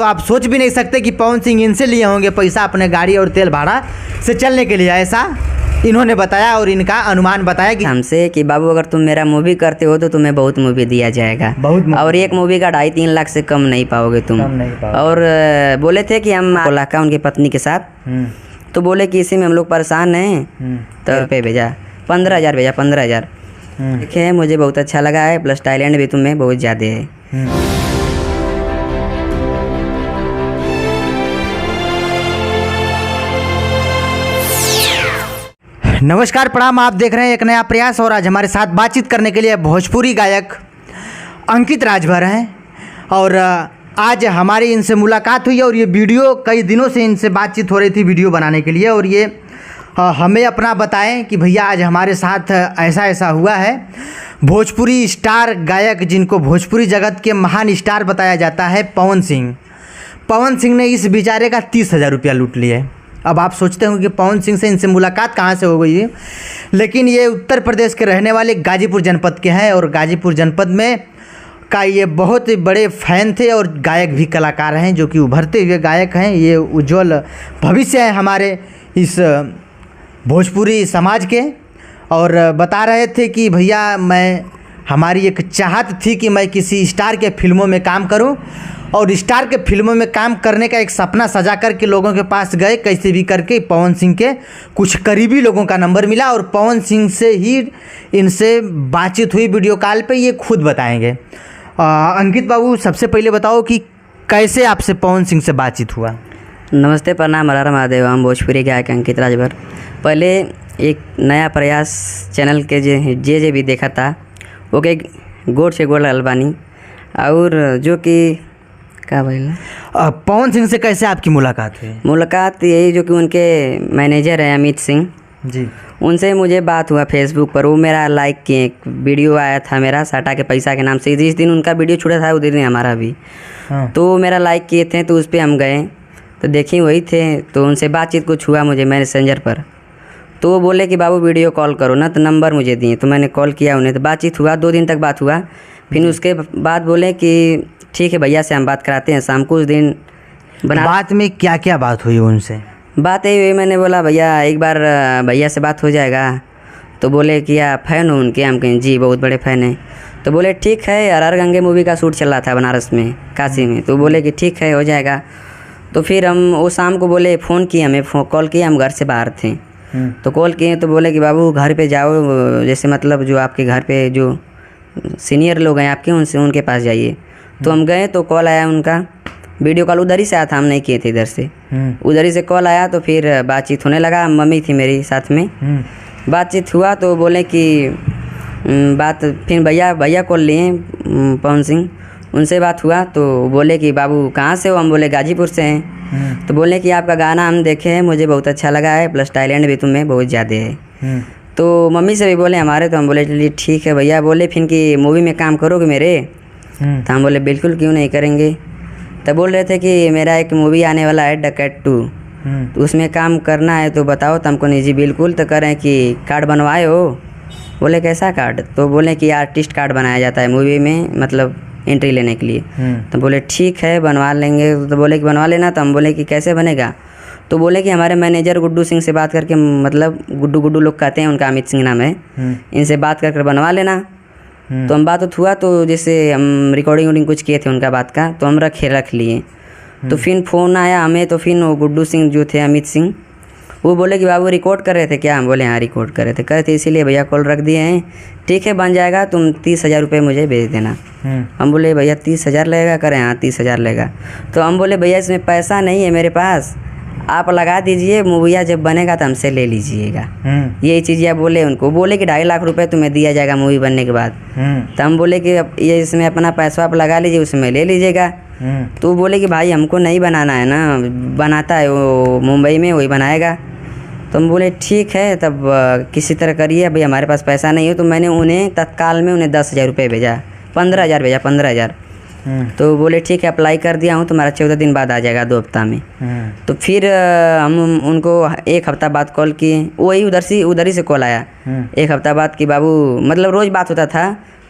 तो आप सोच भी नहीं सकते कि पवन सिंह इनसे लिए होंगे पैसा अपने गाड़ी और तेल भाड़ा से चलने के लिए, ऐसा इन्होंने बताया और इनका अनुमान बताया कि हमसे कि बाबू अगर तुम मेरा मूवी करते हो तो तुम्हें बहुत मूवी दिया जाएगा, और एक मूवी का 2.5-3 लाख से कम नहीं पाओगे तुम। और बोले थे कि हम का उनकी पत्नी के साथ, तो बोले कि इसी में हम लोग परेशान हैं, तो रुपये भेजा 15,000 भेजा 15,000। देखे मुझे बहुत अच्छा लगा है, प्लस टैलेंट भी तुम्हें बहुत ज़्यादा है। नमस्कार प्रणाम, आप देख रहे हैं एक नया प्रयास और आज हमारे साथ बातचीत करने के लिए भोजपुरी गायक अंकित राजभर हैं और आज हमारी इनसे मुलाकात हुई और ये वीडियो कई दिनों से इनसे बातचीत हो रही थी वीडियो बनाने के लिए, और ये हमें अपना बताएं कि भैया आज हमारे साथ ऐसा ऐसा हुआ है। भोजपुरी स्टार गायक जिनको भोजपुरी जगत के महान स्टार बताया जाता है पवन सिंह ने इस बेचारे का 30,000 रुपया लूट लिया है। अब आप सोचते होंगे कि पवन सिंह से इनसे मुलाकात कहाँ से हो गई है, लेकिन ये उत्तर प्रदेश के रहने वाले गाजीपुर जनपद के हैं और गाजीपुर जनपद में का ये बहुत बड़े फ़ैन थे और गायक भी कलाकार हैं जो कि उभरते हुए गायक हैं। ये उज्जवल भविष्य है हमारे इस भोजपुरी समाज के, और बता रहे थे कि भैया हमारी एक चाहत थी कि मैं किसी स्टार के फिल्मों में काम करूं, और स्टार के फिल्मों में काम करने का एक सपना सजा करके लोगों के पास गए, कैसे भी करके पवन सिंह के कुछ करीबी लोगों का नंबर मिला और पवन सिंह से ही इनसे बातचीत हुई वीडियो कॉल पे। ये खुद बताएंगे। अंकित बाबू, सबसे पहले बताओ कि कैसे आपसे पवन सिंह से बातचीत हुआ। नमस्ते, प्रणाम, हर हर महादेव। हम भोजपुरी गायक अंकित राजभर। पहले एक नया प्रयास चैनल के जे भी देखा था वो के गोड़ से गोड़ अलबानी, और जो कि क्या बोला पवन सिंह से कैसे आपकी मुलाकात हुई? मुलाकात यही, जो कि उनके मैनेजर हैं अमित सिंह जी, उनसे मुझे बात हुआ फेसबुक पर। वो मेरा लाइक किए, एक वीडियो आया था मेरा साटा के पैसा के नाम से, जिस दिन उनका वीडियो छूटा था उस दिन हमारा भी। तो मेरा लाइक किए थे तो उस पर हम गए तो देखी वही थे, तो उनसे बातचीत कुछ हुआ मुझे मैसेंजर पर। तो वो बोले कि बाबू वीडियो कॉल करो ना, तो नंबर मुझे दिए, तो मैंने कॉल किया उन्हें, तो बातचीत हुआ 2 दिन तक बात हुआ। फिर उसके बाद बोले कि ठीक है भैया से हम बात कराते हैं शाम को। उस दिन बात में क्या क्या बात हुई उनसे? बात यही हुई, मैंने बोला भैया एक बार भैया से बात हो जाएगा, तो बोले कि आप फ़ैन हो उनके? हम कहें जी बहुत बड़े फ़ैन हैं। तो बोले ठीक है, हर हर गंगे मूवी का शूट चल रहा था बनारस में, काशी में, तो बोले कि ठीक है हो जाएगा। तो फिर हम वो शाम को बोले फ़ोन किए, हमें कॉल किया, हम घर से बाहर थे तो कॉल किए, तो बोले कि बाबू घर पे जाओ, जैसे मतलब जो आपके घर पे जो सीनियर लोग हैं आपके उनके पास जाइए। तो हम गए तो कॉल आया उनका, वीडियो कॉल उधर ही से आया था, हम नहीं किए थे इधर से, उधर ही से कॉल आया। तो फिर बातचीत होने लगा, मम्मी थी मेरी साथ में, बातचीत हुआ। तो बोले कि फिर भैया कॉल लिए पवन सिंह, उनसे बात हुआ तो बोले कि बाबू कहाँ से हो? हम बोले गाजीपुर से हैं। तो बोले कि आपका गाना हम देखे हैं, मुझे बहुत अच्छा लगा है, प्लस टैलेंट भी तुम्हें बहुत ज़्यादा है। तो मम्मी से भी बोले हमारे, तो हम बोले चलिए ठीक है भैया। बोले फिर कि मूवी में काम करोगे मेरे? तो हम बोले बिल्कुल, क्यों नहीं करेंगे। तब बोल रहे थे कि मेरा एक मूवी आने वाला है डकैत 2, तो उसमें काम करना है, तो बताओ। तो हमको नहीं जी बिल्कुल। तो कह रहे हैं कि कार्ड बनवाए हो? बोले कैसा कार्ड? तो बोले कि आर्टिस्ट कार्ड बनाया जाता है मूवी में, मतलब एंट्री लेने के लिए। तो बोले ठीक है बनवा लेंगे। तो बोले कि बनवा लेना। तो हम बोले कि कैसे बनेगा? तो बोले कि हमारे मैनेजर गुड्डू सिंह से बात करके, मतलब गुड्डू लोग कहते हैं, उनका अमित सिंह नाम है, इनसे बात करके बनवा लेना। तो हम बात हुआ, तो जैसे हम रिकॉर्डिंग कुछ किए थे उनका बात का, तो हम रख लिए। तो फिर फ़ोन आया हमें, तो फिर वो गुड्डू सिंह जो थे अमित सिंह, वो बोले कि बाबू रिकॉर्ड कर रहे थे क्या? हम बोले हाँ रिकॉर्ड कर रहे थे। कहते इसीलिए भैया कॉल रख दिए हैं, ठीक है बन जाएगा, तुम 30,000 रुपये मुझे भेज देना। हम बोले भैया 30,000 लगेगा? करें हाँ 30,000 लगेगा। तो हम बोले भैया इसमें पैसा नहीं है मेरे पास, आप लगा दीजिए, मूविया जब बनेगा तो हमसे ले लीजिएगा। यही चीज़ या बोले उनको। बोले कि 2.5 लाख रुपए तुम्हें दिया जाएगा मूवी बनने के बाद। तो हम बोले कि ये इसमें अपना पैसा आप लगा लीजिए, उसमें ले लीजिएगा। तो बोले कि भाई हमको नहीं बनाना है ना, बनाता है वो मुंबई में, वही बनाएगा। तो हम बोले ठीक है, तब किसी तरह करिए, भाई हमारे पास पैसा नहीं है। तो मैंने उन्हें तत्काल में 10,000 रुपये भेजा, 15,000 भेजा, 15,000। तो बोले ठीक है अप्लाई कर दिया हूँ, तुम्हारा 14 दिन बाद आ जाएगा, 2 हफ्ता में। तो फिर हम उनको 1 हफ्ता बाद कॉल किए, वही उधर ही से कॉल आया 1 हफ्ता बाद कि बाबू, मतलब रोज़ बात होता था।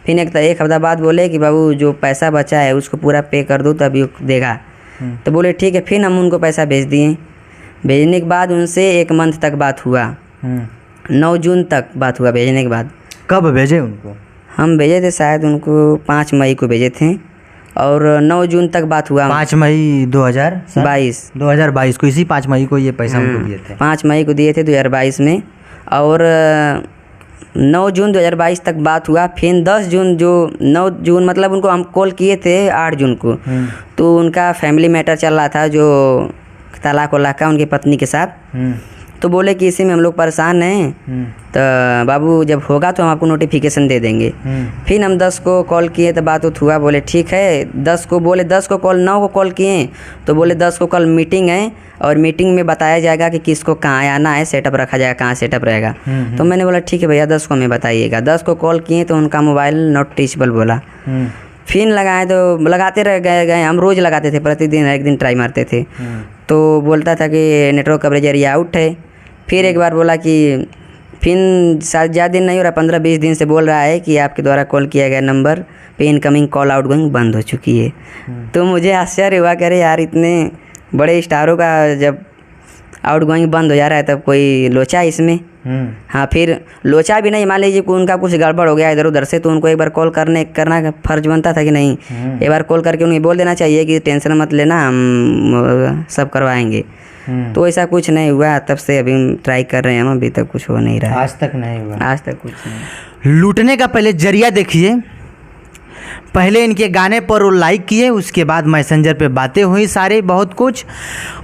फिर 1 हफ्ता बाद बोले कि बाबू जो पैसा बचा है उसको पूरा पे कर दो तभी देगा। तो बोले ठीक है, फिर हम उनको पैसा भेज दिए। भेजने के बाद उनसे 1 मंथ तक बात हुआ, 9 जून तक बात हुआ भेजने के बाद। कब भेजे उनको? हम भेजे थे शायद उनको 5 मई को भेजे थे और 9 जून तक बात हुआ। 5 मई 2022 को, इसी 5 मई को ये पैसा उनको दिए थे। 5 मई को दिए थे 2022 में, और 9 जून 2022 तक बात हुआ। फिर 10 जून, जो 9 जून मतलब उनको हम कॉल किए थे 8 जून को, तो उनका फैमिली मैटर चल रहा था जो तलाक वलाक का उनकी पत्नी के साथ। तो बोले कि इसी में हम लोग परेशान हैं, तो बाबू जब होगा तो हम आपको नोटिफिकेशन दे देंगे। फिर हम 10 को कॉल किए तो बात हुआ, बोले ठीक है। 10 को बोले, 10 को कॉल, 9 को कॉल किए तो बोले 10 को कल मीटिंग है और मीटिंग में बताया जाएगा कि किसको कहाँ आना है, सेटअप रखा जाएगा, कहाँ सेटअप रहेगा। तो मैंने बोला ठीक है भैया, 10 को हमें बताइएगा। 10 को कॉल किए तो उनका मोबाइल नॉट रीचेबल बोला। फिर लगाए तो लगाते रह गए, हम रोज़ लगाते थे, प्रतिदिन एक दिन ट्राई मारते थे। तो बोलता था कि नेटवर्क कवरेज एरिया आउट है। फिर एक बार बोला कि फिर ज़्यादा दिन नहीं हो रहा, 15-20 दिन से बोल रहा है कि आपके द्वारा कॉल किया गया नंबर पे इनकमिंग कॉल आउटगोइंग बंद हो चुकी है। तो मुझे आश्चर्य हुआ, कह रहे यार इतने बड़े स्टारों का जब आउटगोइंग बंद हो जा रहा है तब कोई लोचा है इसमें। हाँ, फिर लोचा भी नहीं, मान लीजिए कि उनका कुछ गड़बड़ हो गया इधर उधर से, तो उनको एक बार कॉल करना का फर्ज बनता था कि नहीं, एक बार कॉल करके उन्हें बोल देना चाहिए कि टेंशन मत लेना, हम सब करवाएंगे। तो ऐसा कुछ नहीं हुआ, तब से अभी ट्राई कर रहे हैं हम, अभी तक कुछ हो नहीं रहा। आज तक नहीं हुआ, आज तक कुछ नहीं। लूटने का पहले जरिया देखिए। पहले इनके गाने पर वो लाइक किए, उसके बाद मैसेंजर पे बातें हुई सारे बहुत कुछ,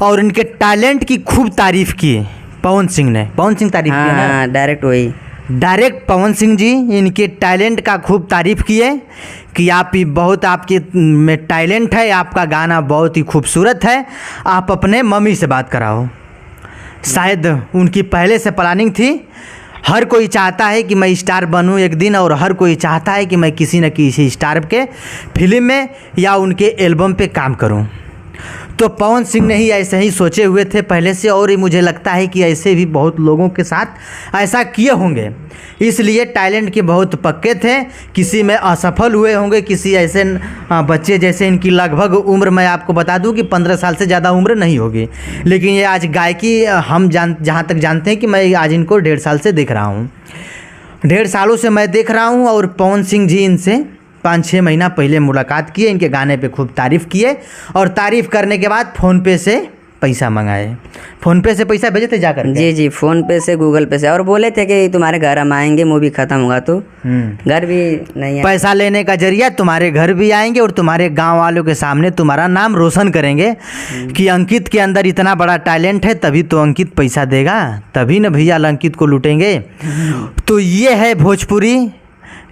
और इनके टैलेंट की खूब तारीफ किए। पवन सिंह तारीफ किया ना? हाँ, डायरेक्ट वही, डायरेक्ट पवन सिंह जी इनके टैलेंट का खूब तारीफ किए कि आप ही बहुत, आपके में टैलेंट है, आपका गाना बहुत ही खूबसूरत है, आप अपने मम्मी से बात कराओ। शायद उनकी पहले से प्लानिंग थी। हर कोई चाहता है कि मैं स्टार बनूं एक दिन, और हर कोई चाहता है कि मैं किसी न किसी स्टार के फिल्म में या उनके एल्बम पे काम करूं। तो पवन सिंह ने ही ऐसे ही सोचे हुए थे पहले से, और मुझे लगता है कि ऐसे भी बहुत लोगों के साथ ऐसा किए होंगे, इसलिए टैलेंट के बहुत पक्के थे। किसी में असफल हुए होंगे, किसी ऐसे बच्चे जैसे इनकी लगभग उम्र, मैं आपको बता दूं कि 15 साल से ज़्यादा उम्र नहीं होगी, लेकिन ये आज गायकी हम जहाँ तक जानते हैं कि मैं आज इनको 1.5 साल से देख रहा हूँ, 1.5 सालों से मैं देख रहा हूँ। और पवन सिंह जी इनसे 5-6 महीना पहले मुलाकात किए, इनके गाने पे खूब तारीफ़ किए, और तारीफ़ करने के बाद फ़ोनपे से पैसा मंगाए। फ़ोनपे से पैसा भेजे थे जाकर? जी, फ़ोनपे से, गूगल पे से, और बोले थे कि तुम्हारे घर हम आएंगे, मूवी ख़त्म होगा तो। घर भी नहीं है, पैसा लेने का जरिया तुम्हारे घर भी आएंगे और तुम्हारे गांव वालों के सामने तुम्हारा नाम रोशन करेंगे कि अंकित के अंदर इतना बड़ा टैलेंट है, तभी तो अंकित पैसा देगा, तभी न भैया अंकित को लूटेंगे। तो ये है भोजपुरी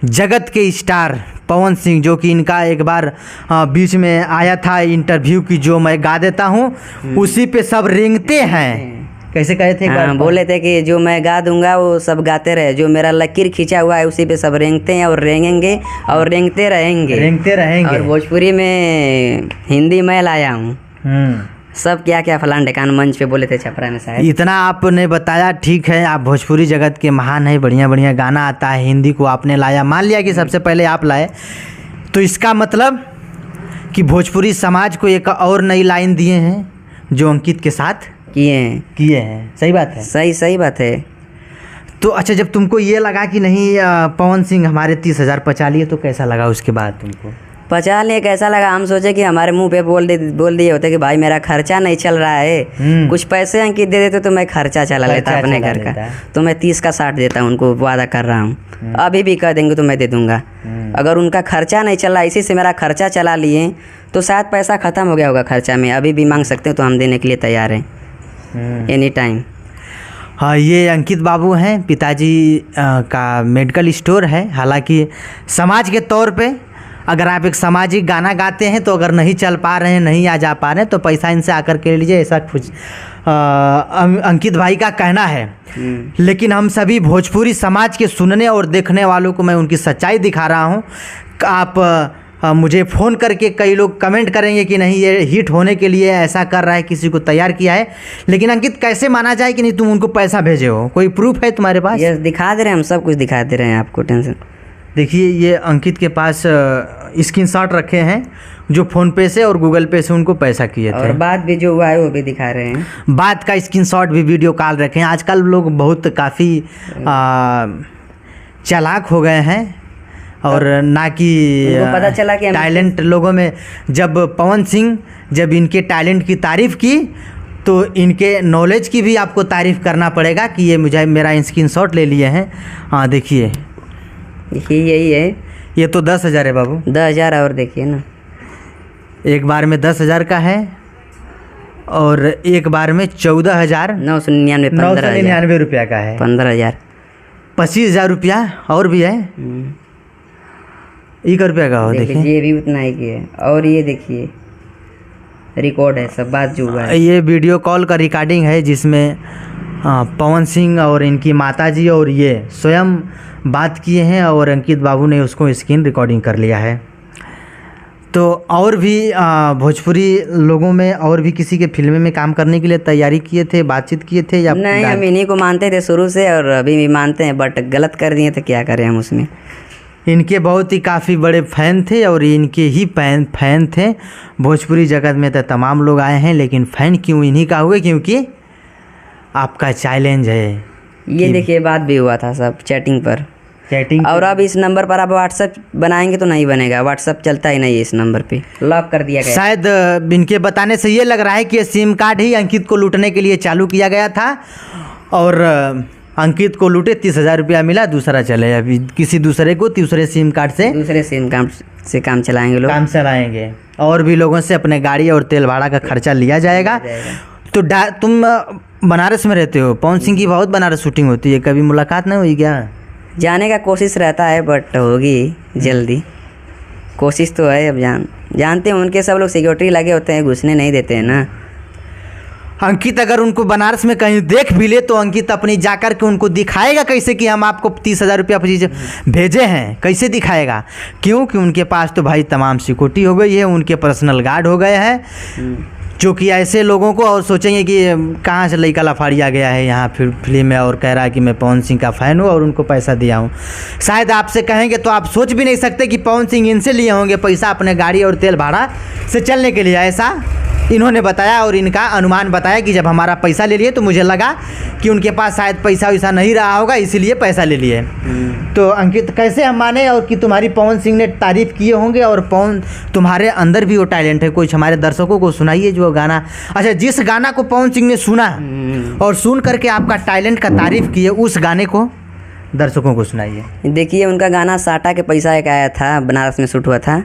जगत के स्टार पवन सिंह, जो कि इनका एक बार बीच में आया था इंटरव्यू की, जो मैं गा देता हूँ, उसी पे सब रेंगते हैं। कैसे कहे थे? हाँ, बोले थे कि जो मैं गा दूंगा वो सब गाते रहे, जो मेरा लकीर खींचा हुआ है उसी पे सब रेंगते हैं और रेंगेंगे और रेंगते रहेंगे। और भोजपुरी में हिंदी मैं लाया हूँ। सब क्या क्या फलान ढेकान मंच पे बोले थे छपरा में शायद। इतना आपने बताया, ठीक है, आप भोजपुरी जगत के महान है, बढ़िया बढ़िया गाना आता है, हिंदी को आपने लाया, मान लिया कि सबसे पहले आप लाए, तो इसका मतलब कि भोजपुरी समाज को एक और नई लाइन दिए हैं जो अंकित के साथ किए हैं। सही बात है? सही बात है। तो अच्छा, जब तुमको ये लगा कि नहीं पवन सिंह हमारे 30,000 पचा लिए, तो कैसा लगा उसके बाद तुमको? पचा लिए कैसा लगा, हम सोचे कि हमारे मुंह पे बोल दिए होते कि भाई मेरा खर्चा नहीं चल रहा है, कुछ पैसे अंकित दे देते तो मैं खर्चा चला लेता अपने घर का, तो मैं 30 का 60 देता हूँ उनको, वादा कर रहा हूँ। अभी भी कह देंगे तो मैं दे दूंगा। अगर उनका खर्चा नहीं चला, इसी से मेरा खर्चा चला लिए, तो शायद पैसा ख़त्म हो गया होगा खर्चा में, अभी भी मांग सकते हो तो हम देने के लिए तैयार हैं एनी टाइम। हाँ, ये अंकित बाबू हैं, पिताजी का मेडिकल स्टोर है। हालांकि समाज के तौर पे अगर आप एक सामाजिक गाना गाते हैं तो अगर नहीं चल पा रहे हैं, नहीं आ जा पा रहे हैं, तो पैसा इनसे आकर के ले लीजिए, ऐसा कुछ अंकित भाई का कहना है। लेकिन हम सभी भोजपुरी समाज के सुनने और देखने वालों को मैं उनकी सच्चाई दिखा रहा हूँ। आप मुझे फ़ोन करके कई लोग कमेंट करेंगे कि नहीं ये हिट होने के लिए ऐसा कर रहा है, किसी को तैयार किया है, लेकिन अंकित कैसे माना जाए कि नहीं तुम उनको पैसा भेजे हो? कोई प्रूफ है तुम्हारे पास? यस, दिखा दे रहे हैं हम, सब कुछ दिखा दे रहे हैं आपको, टेंशन। देखिए, ये अंकित के पास स्क्रीनशॉट रखे हैं, जो फ़ोन पे से और गूगल पे से उनको पैसा किए थे। और बात भी जो हुआ है वो भी दिखा रहे हैं। बात का स्क्रीनशॉट भी वीडियो कॉल रखे हैं। आजकल लोग बहुत काफ़ी चालाक हो गए हैं और ना कि उनको पता चला कि टैलेंट लोगों में। जब पवन सिंह जब इनके टैलेंट की तारीफ़ की तो इनके नॉलेज की भी आपको तारीफ़ करना पड़ेगा कि ये मुझे मेरा स्क्रीनशॉट ले लिए हैं। हाँ देखिए यही है। ये तो 10,000 है बाबू। 10,000 और देखिए ना, एक बार में 10,000 का है और एक बार में 14,999 999 रुपया का है। 15,000 25,000 रुपया और भी है। 1 रुपया का हो। देखिए ये भी उतना ही की है। और ये देखिए रिकॉर्ड है सब बात जो हुआ है। ये वीडियो कॉल का रिकॉर्डिंग है जिसमें पवन सिंह और इनकी माताजी और ये स्वयं बात किए हैं और अंकित बाबू ने उसको स्क्रीन रिकॉर्डिंग कर लिया है। तो और भी भोजपुरी लोगों में और भी किसी के फिल्म में काम करने के लिए तैयारी किए थे, बातचीत किए थे या नहीं? हम इन्हीं को मानते थे शुरू से और अभी भी मानते हैं, बट गलत कर दिए तो क्या करें हम उसमें। इनके बहुत ही काफ़ी बड़े फ़ैन थे और इनके ही फैन थे। भोजपुरी जगत में तो तमाम लोग आए हैं लेकिन फ़ैन क्यों इन्हीं का हुए? क्योंकि आपका चैलेंज है। ये देखिए बात भी हुआ था सब चैटिंग पर। और अब इस नंबर पर आप व्हाट्सएप बनाएंगे तो नहीं बनेगा, व्हाट्सएप चलता ही नहीं है इस नंबर पे, लॉक कर दिया गया। शायद इनके बताने से ये लग रहा है कि ये सिम कार्ड ही अंकित को लूटने के लिए चालू किया गया था और अंकित को लूटे 30,000 रुपया मिला, दूसरा चले अभी किसी दूसरे को दूसरे सिम कार्ड से काम चलाएंगे लोग, काम चलाएंगे और भी लोगों से अपने गाड़ी और तेल भाड़ा का खर्चा लिया जाएगा। तो तुम बनारस में रहते हो, पवन सिंह की बहुत बनारस शूटिंग होती है, कभी मुलाकात नहीं हुई क्या? जाने का कोशिश रहता है बट होगी जल्दी, कोशिश तो है। अब जानते हैं उनके सब लोग सिक्योरिटी लगे होते हैं, घुसने नहीं देते हैं ना। अंकित अगर उनको बनारस में कहीं देख भी ले तो अंकित अपनी जाकर के उनको दिखाएगा कैसे कि हम आपको 30,000 रुपया भेजे हैं, कैसे दिखाएगा? क्योंकि उनके पास तो भाई तमाम सिक्योरिटी हो गई है, उनके पर्सनल गार्ड हो गए हैं जो कि ऐसे लोगों को और सोचेंगे कि कहाँ से लड़का लफाड़िया गया है यहाँ फिल्म में और कह रहा है कि मैं पवन सिंह का फ़ैन हूँ और उनको पैसा दिया हूँ। शायद आपसे कहेंगे तो आप सोच भी नहीं सकते कि पवन सिंह इनसे लिए होंगे पैसा अपने गाड़ी और तेल भाड़ा से चलने के लिए। ऐसा इन्होंने बताया और इनका अनुमान बताया कि जब हमारा पैसा ले लिए तो मुझे लगा कि उनके पास शायद पैसा वैसा नहीं रहा होगा इसीलिए पैसा ले लिए। तो अंकित कैसे हम माने और कि तुम्हारी पवन सिंह ने तारीफ़ किए होंगे और पवन तुम्हारे अंदर भी वो टैलेंट है। कुछ हमारे दर्शकों को सुनाइए जो गाना, अच्छा जिस गाना को पवन सिंह ने सुना और सुन करके आपका टैलेंट का तारीफ़ किए उस गाने को दर्शकों को सुनाइए। देखिए उनका गाना साटा के पैसा एक आया था, बनारस में शूट हुआ था।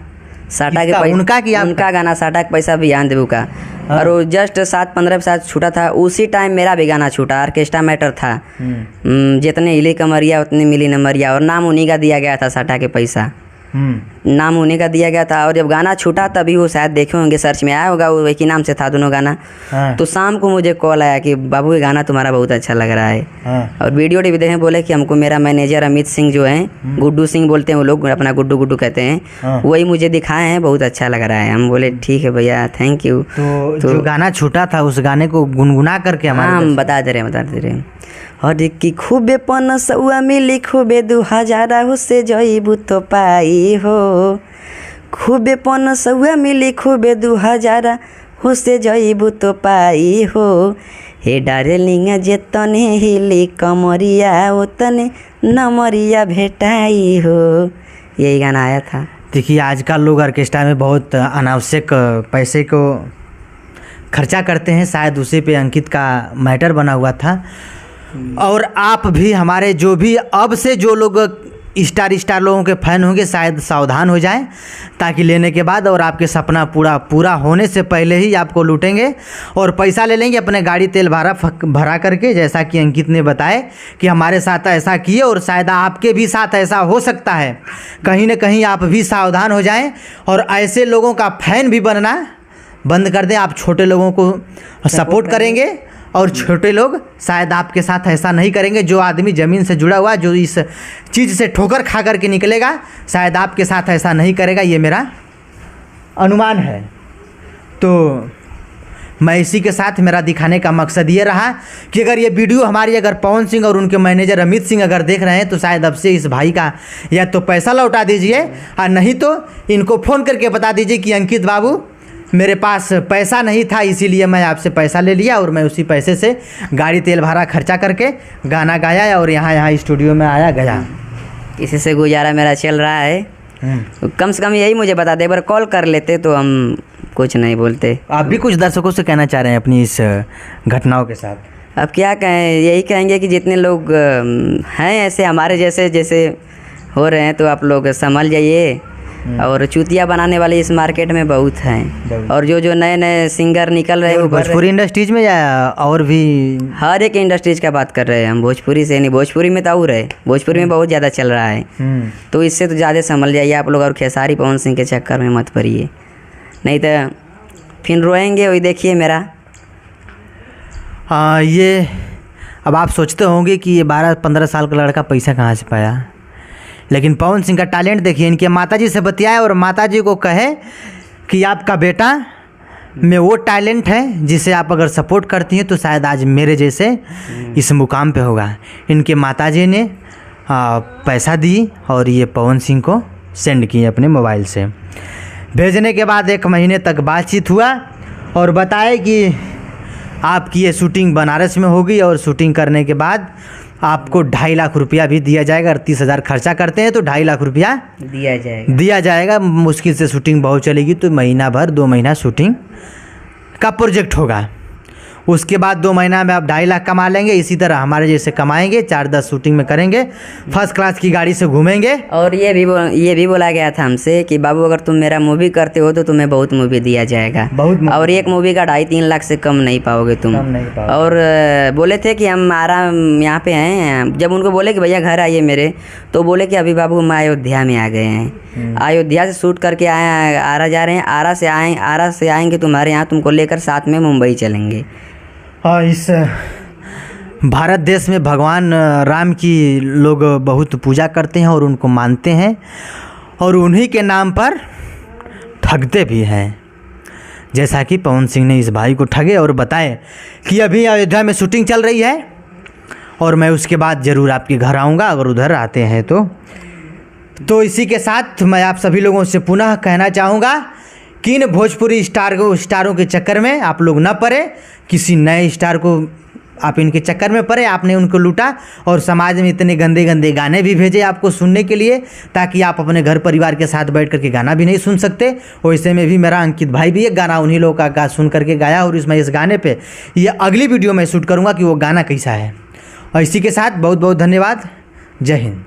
साटा के पैसा उनका गाना साटा के पैसा अभियान देवू का। हाँ। और वो जस्ट 7-15 के साथ छूटा था, उसी टाइम मेरा भी गाना छूटा, ऑर्केस्ट्रा मैटर था। जितने हिले कमरिया उतनी मिली नंबरिया, और नाम उन्हीं का दिया गया था, साटा के पैसा नाम उन्हीं का दिया गया था। और जब गाना छूटा तभी वो शायद देखे होंगे, सर्च में आया होगा, वो एक ही नाम से था दोनों गाना। हाँ। तो शाम को मुझे कॉल आया कि बाबू ये गाना तुम्हारा बहुत अच्छा लग रहा है। हाँ। और वीडियो भी देखे, बोले कि हमको मेरा मैनेजर अमित सिंह जो है, गुड्डू सिंह बोलते हैं वो लोग, अपना गुड्डू गुड्डू कहते हैं। हाँ। वही मुझे दिखाए हैं, बहुत अच्छा लग रहा है। हम बोले ठीक है भैया, थैंक यू। तो जो गाना छूटा था उस गाने को गुनगुना करके हम बता दे रहे और कि खूबे 500 मिली, खूबे 2,000 हुसे जईबू तो पाई हो। खूबे 500 मिली, खूबे 2,000 हुसे जईबू तो पाई हो। हे डार्लिंग जे तने हिली कमरिया उतने नमरिया भेटाई हो। यही गाना आया था। देखिए आजकल लोग ऑर्केस्ट्रा में बहुत अनावश्यक पैसे को खर्चा करते हैं, शायद उसी पे अंकित का मैटर बना हुआ था। और आप भी हमारे जो भी अब से जो लोग स्टार लोगों के फ़ैन होंगे शायद सावधान हो जाएं, ताकि लेने के बाद और आपके सपना पूरा होने से पहले ही आपको लूटेंगे और पैसा ले लेंगे अपने गाड़ी तेल भरा करके, जैसा कि अंकित ने बताया कि हमारे साथ ऐसा किए और शायद आपके भी साथ ऐसा हो सकता है। कहीं ना कहीं आप भी सावधान हो जाएं और ऐसे लोगों का फ़ैन भी बनना बंद कर दें। आप छोटे लोगों को सपोर्ट करेंगे और छोटे लोग शायद आपके साथ ऐसा नहीं करेंगे। जो आदमी ज़मीन से जुड़ा हुआ, जो इस चीज़ से ठोकर खा करके निकलेगा, शायद आपके साथ ऐसा नहीं करेगा, ये मेरा अनुमान है। तो मैं इसी के साथ मेरा दिखाने का मकसद ये रहा कि अगर ये वीडियो हमारी अगर पवन सिंह और उनके मैनेजर अमित सिंह अगर देख रहे हैं तो शायद अब से इस भाई का या तो पैसा लौटा दीजिए और नहीं तो इनको फ़ोन करके बता दीजिए कि अंकित बाबू मेरे पास पैसा नहीं था, इसीलिए मैं आपसे पैसा ले लिया और मैं उसी पैसे से गाड़ी तेल भाड़ा खर्चा करके गाना गाया और यहाँ स्टूडियो में आया गया। इसी से गुजारा मेरा चल रहा है। तो कम से कम यही मुझे बता दे, एक बार कॉल कर लेते तो हम कुछ नहीं बोलते। आप भी कुछ दर्शकों से कहना चाह रहे हैं अपनी इस घटनाओं के साथ? अब क्या कहें, यही कहेंगे कि जितने लोग हैं ऐसे हमारे जैसे हो रहे हैं तो आप लोग संभल जाइए। और चूतिया बनाने वाले इस मार्केट में बहुत हैं, और जो नए सिंगर निकल रहे हैं भोजपुरी इंडस्ट्रीज में या और भी हर एक इंडस्ट्रीज का बात कर रहे हैं हम, भोजपुरी से नहीं। भोजपुरी में तो और है, भोजपुरी में बहुत ज़्यादा चल रहा है। तो इससे तो ज़्यादा संभल जाइए आप लोग, और खेसारी पवन सिंह के चक्कर में मत पड़िए, नहीं तो फिर रोएंगे। वही देखिए मेरा। हाँ, ये अब आप सोचते होंगे कि ये 12-15 साल का लड़का पैसा कहाँ से पाया, लेकिन पवन सिंह का टैलेंट देखिए। इनके माताजी से बतियाए और माताजी को कहे कि आपका बेटा में वो टैलेंट है जिसे आप अगर सपोर्ट करती हैं तो शायद आज मेरे जैसे इस मुकाम पे होगा। इनके माताजी ने पैसा दी और ये पवन सिंह को सेंड किए अपने मोबाइल से। भेजने के बाद 1 महीने तक बातचीत हुआ और बताए कि आपकी ये शूटिंग बनारस में होगी और शूटिंग करने के बाद आपको 2.5 लाख रुपया भी दिया जाएगा। अगर 30,000 खर्चा करते हैं तो 2.5 लाख रुपया दिया जाएगा। मुश्किल से शूटिंग बहुत चलेगी तो महीना भर 2 महीना शूटिंग का प्रोजेक्ट होगा। उसके बाद 2 महीना में आप 2.5 लाख कमा लेंगे। इसी तरह हमारे जैसे कमाएंगे, 4-10 शूटिंग में करेंगे, फर्स्ट क्लास की गाड़ी से घूमेंगे। और ये भी बोला गया था हमसे कि बाबू अगर तुम मेरा मूवी करते हो तो तुम्हें बहुत मूवी दिया जाएगा, और एक मूवी का 2.5-3 लाख से कम नहीं पाओगे तुम। और बोले थे कि हम यहाँ पे हैं। जब उनको बोले कि भैया घर आइए मेरे, तो बोले कि अभी बाबू हम अयोध्या में आ गए हैं, अयोध्या से शूट करके आए, आरा जा रहे हैं, आरा से आएंगे तुम्हारे यहाँ, तुमको लेकर साथ में मुंबई चलेंगे। हाँ, इस भारत देश में भगवान राम की लोग बहुत पूजा करते हैं और उनको मानते हैं, और उन्हीं के नाम पर ठगते भी हैं। जैसा कि पवन सिंह ने इस भाई को ठगे और बताए कि अभी अयोध्या में शूटिंग चल रही है और मैं उसके बाद ज़रूर आपके घर आऊँगा अगर उधर आते हैं तो इसी के साथ मैं आप सभी लोगों से पुनः कहना चाहूँगा कि इन भोजपुरी स्टारों के चक्कर में आप लोग न पड़े। किसी नए स्टार को आप इनके चक्कर में पड़े, आपने उनको लूटा और समाज में इतने गंदे गंदे गाने भी भेजे आपको सुनने के लिए, ताकि आप अपने घर परिवार के साथ बैठ करके गाना भी नहीं सुन सकते। वैसे में भी मेरा अंकित भाई भी एक गाना उन्हीं लोगों का सुन करके गाया, और इस गाने पे ये अगली वीडियो में शूट करूँगा कि वो गाना कैसा है। और इसी के साथ बहुत बहुत धन्यवाद। जय हिंद।